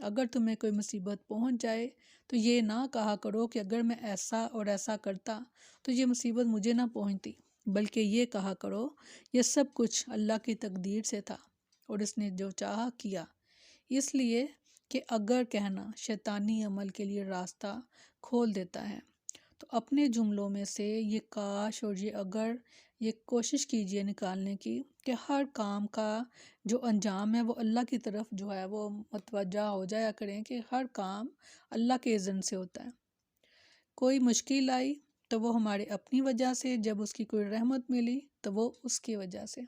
اگر تمہیں کوئی مصیبت پہنچ جائے تو یہ نہ کہا کرو کہ اگر میں ایسا اور ایسا کرتا تو یہ مصیبت مجھے نہ پہنچتی، بلکہ یہ کہا کرو یہ سب کچھ اللہ کی تقدیر سے تھا اور اس نے جو چاہا کیا، اس لیے کہ اگر کہنا شیطانی عمل کے لیے راستہ کھول دیتا ہے۔ تو اپنے جملوں میں سے یہ کاش اور یہ اگر یہ کوشش کیجئے نکالنے کی کہ ہر کام کا جو انجام ہے وہ اللہ کی طرف جو ہے وہ متوجہ ہو جایا کریں کہ ہر کام اللہ کے اذن سے ہوتا ہے۔ کوئی مشکل آئی تو وہ ہماری اپنی وجہ سے، جب اس کی کوئی رحمت ملی تو وہ اس کی وجہ سے،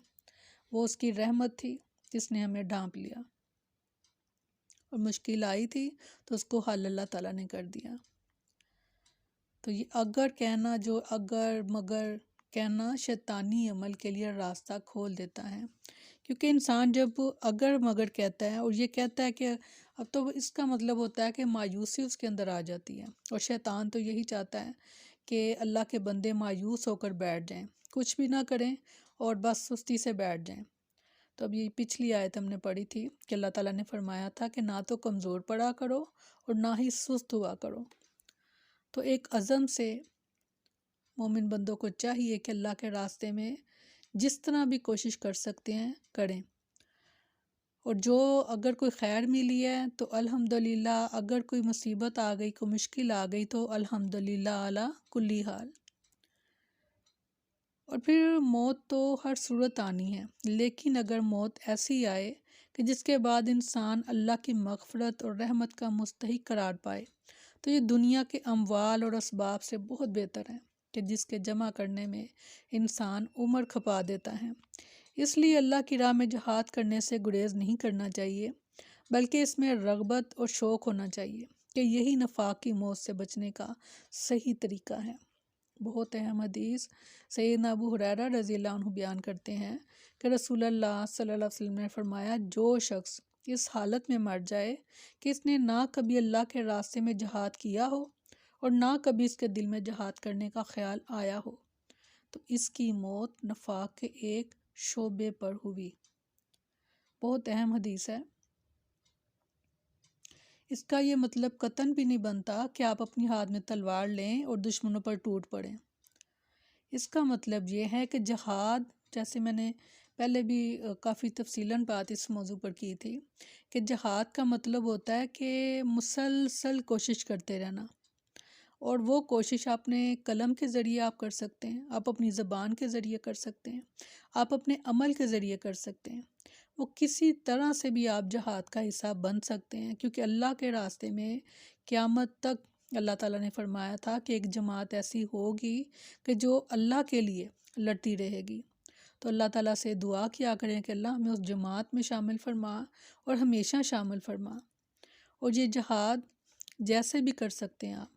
وہ اس کی رحمت تھی جس نے ہمیں ڈھانپ لیا، اور مشکل آئی تھی تو اس کو حل اللہ تعالیٰ نے کر دیا۔ تو یہ اگر کہنا، جو اگر مگر کہنا شیطانی عمل کے لیے راستہ کھول دیتا ہے، کیونکہ انسان جب اگر مگر کہتا ہے اور یہ کہتا ہے کہ اب، تو اس کا مطلب ہوتا ہے کہ مایوسی اس کے اندر آ جاتی ہے، اور شیطان تو یہی چاہتا ہے کہ اللہ کے بندے مایوس ہو کر بیٹھ جائیں، کچھ بھی نہ کریں اور بس سستی سے بیٹھ جائیں۔ تو اب یہ پچھلی آیت ہم نے پڑھی تھی کہ اللہ تعالیٰ نے فرمایا تھا کہ نہ تو کمزور پڑا کرو اور نہ ہی سست ہوا کرو۔ تو ایک عزم سے مومن بندوں کو چاہیے کہ اللہ کے راستے میں جس طرح بھی کوشش کر سکتے ہیں کریں، اور جو اگر کوئی خیر ملی ہے تو الحمدللہ، اگر کوئی مصیبت آ گئی، کوئی مشکل آ گئی تو الحمدللہ علی کلی حال۔ اور پھر موت تو ہر صورت آنی ہے، لیکن اگر موت ایسی آئے کہ جس کے بعد انسان اللہ کی مغفرت اور رحمت کا مستحق قرار پائے، تو یہ دنیا کے اموال اور اسباب سے بہت بہتر ہے کہ جس کے جمع کرنے میں انسان عمر کھپا دیتا ہے۔ اس لیے اللہ کی راہ میں جہاد کرنے سے گریز نہیں کرنا چاہیے، بلکہ اس میں رغبت اور شوق ہونا چاہیے کہ یہی نفاق کی موت سے بچنے کا صحیح طریقہ ہے۔ بہت اہم حدیث سیدنا ابو ہریرہ رضی اللہ عنہ بیان کرتے ہیں کہ رسول اللہ صلی اللہ علیہ وسلم نے فرمایا، جو شخص اس حالت میں مر جائے کہ اس نے نہ کبھی اللہ کے راستے میں جہاد کیا ہو اور نہ کبھی اس کے دل میں جہاد کرنے کا خیال آیا ہو، تو اس کی موت نفاق کے ایک شعبے پر ہوئی۔ بہت اہم حدیث ہے۔ اس کا یہ مطلب قطعاً بھی نہیں بنتا کہ آپ اپنی ہاتھ میں تلوار لیں اور دشمنوں پر ٹوٹ پڑیں۔ اس کا مطلب یہ ہے کہ جہاد، جیسے میں نے پہلے بھی کافی تفصیلاً بات اس موضوع پر کی تھی، کہ جہاد کا مطلب ہوتا ہے کہ مسلسل کوشش کرتے رہنا، اور وہ کوشش اپنے قلم کے ذریعے آپ کر سکتے ہیں، آپ اپنی زبان کے ذریعے کر سکتے ہیں، آپ اپنے عمل کے ذریعے کر سکتے ہیں، وہ کسی طرح سے بھی آپ جہاد کا حصہ بن سکتے ہیں، کیونکہ اللہ کے راستے میں قیامت تک اللہ تعالیٰ نے فرمایا تھا کہ ایک جماعت ایسی ہوگی کہ جو اللہ کے لیے لڑتی رہے گی۔ تو اللہ تعالیٰ سے دعا کیا کریں کہ اللہ ہمیں اس جماعت میں شامل فرما اور ہمیشہ شامل فرما۔ اور یہ جہاد جیسے بھی کر سکتے ہیں آپ،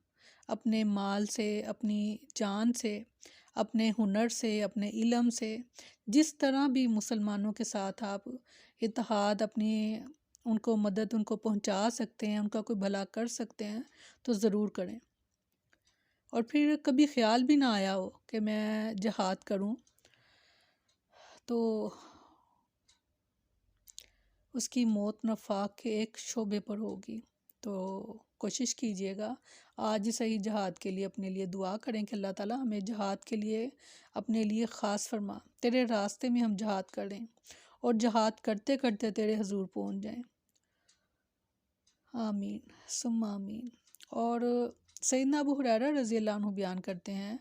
اپنے مال سے، اپنی جان سے، اپنے ہنر سے، اپنے علم سے، جس طرح بھی مسلمانوں کے ساتھ آپ اتحاد، اپنی ان کو مدد ان کو پہنچا سکتے ہیں، ان کا کوئی بھلا کر سکتے ہیں تو ضرور کریں۔ اور پھر کبھی خیال بھی نہ آیا ہو کہ میں جہاد کروں، تو اس کی موت نفاق کے ایک شعبے پر ہوگی۔ تو کوشش کیجئے گا آج ہی صحیح جہاد کے لیے اپنے لیے دعا کریں کہ اللہ تعالیٰ ہمیں جہاد کے لیے اپنے لیے خاص فرما، تیرے راستے میں ہم جہاد کریں اور جہاد کرتے کرتے تیرے حضور پہنچ جائیں۔ آمین ثم آمین۔ اور سیدنا ابو ہریرہ رضی اللہ عنہ بیان کرتے ہیں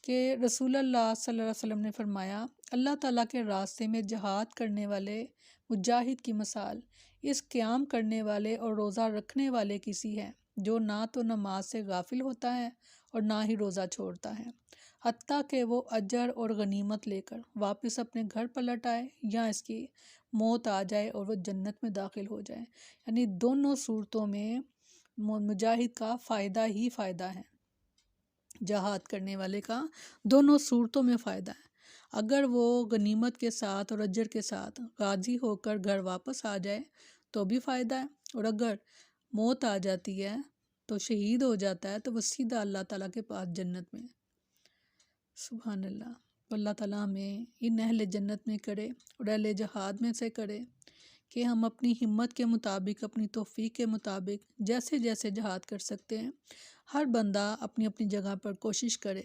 کہ رسول اللہ صلی اللہ علیہ وسلم نے فرمایا، اللہ تعالیٰ کے راستے میں جہاد کرنے والے مجاہد کی مثال اس قیام کرنے والے اور روزہ رکھنے والے کی سی ہے جو نہ تو نماز سے غافل ہوتا ہے اور نہ ہی روزہ چھوڑتا ہے، حتیٰ کہ وہ اجر اور غنیمت لے کر واپس اپنے گھر پلٹ آئے یا اس کی موت آ جائے اور وہ جنت میں داخل ہو جائے۔ یعنی دونوں صورتوں میں مجاہد کا فائدہ ہی فائدہ ہے، جہاد کرنے والے کا دونوں صورتوں میں فائدہ ہے۔ اگر وہ غنیمت کے ساتھ اور اجر کے ساتھ غازی ہو کر گھر واپس آ جائے تو بھی فائدہ ہے، اور اگر موت آ جاتی ہے تو شہید ہو جاتا ہے تو وہ سیدھا اللہ تعالیٰ کے پاس جنت میں۔ سبحان اللہ۔ اللہ تعالیٰ ہمیں ان اہل جنت میں کرے اور اہل جہاد میں سے کرے کہ ہم اپنی ہمت کے مطابق، اپنی توفیق کے مطابق جیسے جیسے جہاد کر سکتے ہیں، ہر بندہ اپنی اپنی جگہ پر کوشش کرے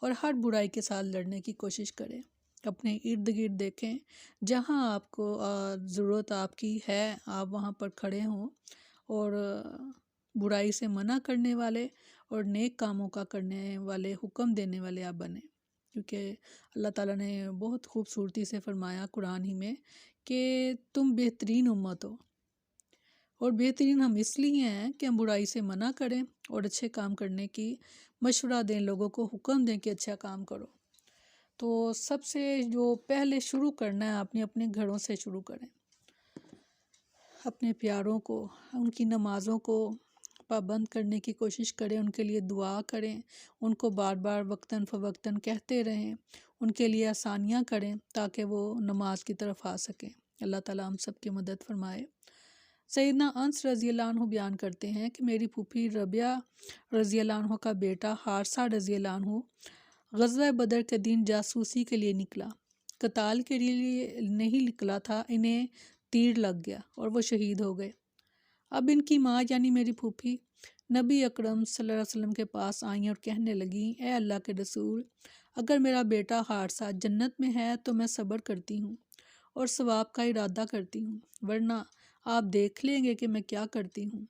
اور ہر برائی کے ساتھ لڑنے کی کوشش کرے۔ اپنے ارد گرد دیکھیں، جہاں آپ کو ضرورت آپ کی ہے، آپ وہاں پر کھڑے ہوں اور برائی سے منع کرنے والے اور نیک کاموں کا کرنے والے، حکم دینے والے آپ بنیں، کیونکہ اللہ تعالیٰ نے بہت خوبصورتی سے فرمایا قرآن ہی میں کہ تم بہترین امت ہو، اور بہترین ہم اس لیے ہیں کہ ہم برائی سے منع کریں اور اچھے کام کرنے کی مشورہ دیں، لوگوں کو حکم دیں کہ اچھا کام کرو۔ تو سب سے جو پہلے شروع کرنا ہے، اپنے اپنے گھروں سے شروع کریں، اپنے پیاروں کو، ان کی نمازوں کو پابند کرنے کی کوشش کریں، ان کے لیے دعا کریں، ان کو بار بار وقتاً فوقتاً کہتے رہیں، ان کے لیے آسانیاں کریں تاکہ وہ نماز کی طرف آ سکیں۔ اللہ تعالیٰ ہم سب کی مدد فرمائے۔ سیدنا انس رضی اللہ عنہ بیان کرتے ہیں کہ میری پھوپھی ربیہ رضی اللہ عنہ کا بیٹا حارثہ رضی اللہ عنہ غزوہ بدر کے دن جاسوسی کے لیے نکلا، قتال کے لیے نہیں نکلا تھا، انہیں تیر لگ گیا اور وہ شہید ہو گئے۔ اب ان کی ماں یعنی میری پھوپھی نبی اکرم صلی اللہ علیہ وسلم کے پاس آئیں اور کہنے لگیں، اے اللہ کے رسول، اگر میرا بیٹا حارثہ جنت میں ہے تو میں صبر کرتی ہوں اور ثواب کا ارادہ کرتی ہوں، ورنہ آپ دیکھ لیں گے کہ میں کیا کرتی ہوں۔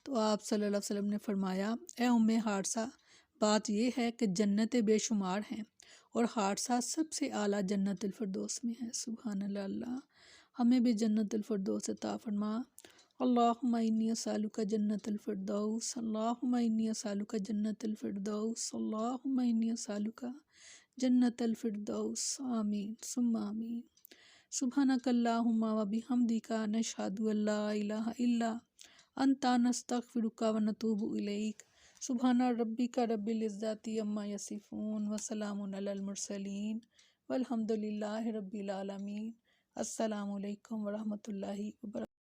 تو آپ صلی اللہ علیہ وسلم نے فرمایا، اے ام حارثہ، بات یہ ہے کہ جنتیں بے شمار ہیں اور حارثہ سب سے اعلیٰ جنت الفردوس میں ہے۔ سبحان اللہ، اللہ ہمیں بھی جنت الفردوس عطا فرما۔ اللہم انی اسألک جنت الفردوس، اللہم انی اسألک جنت الفردوس، اللہم انی اسألک جنت الفردوس، آمین ثم آمین۔ سبحانک اللہم و بحمدک، نشہد ان لا الہ الا انت، نستغفرک و نتوب الیک۔ سبحان ربک رب العزت عما یصفون وسلام علی المرسلین والحمد للہ رب العالمین۔ السلام علیکم ورحمۃ اللہ وبرکاتہ۔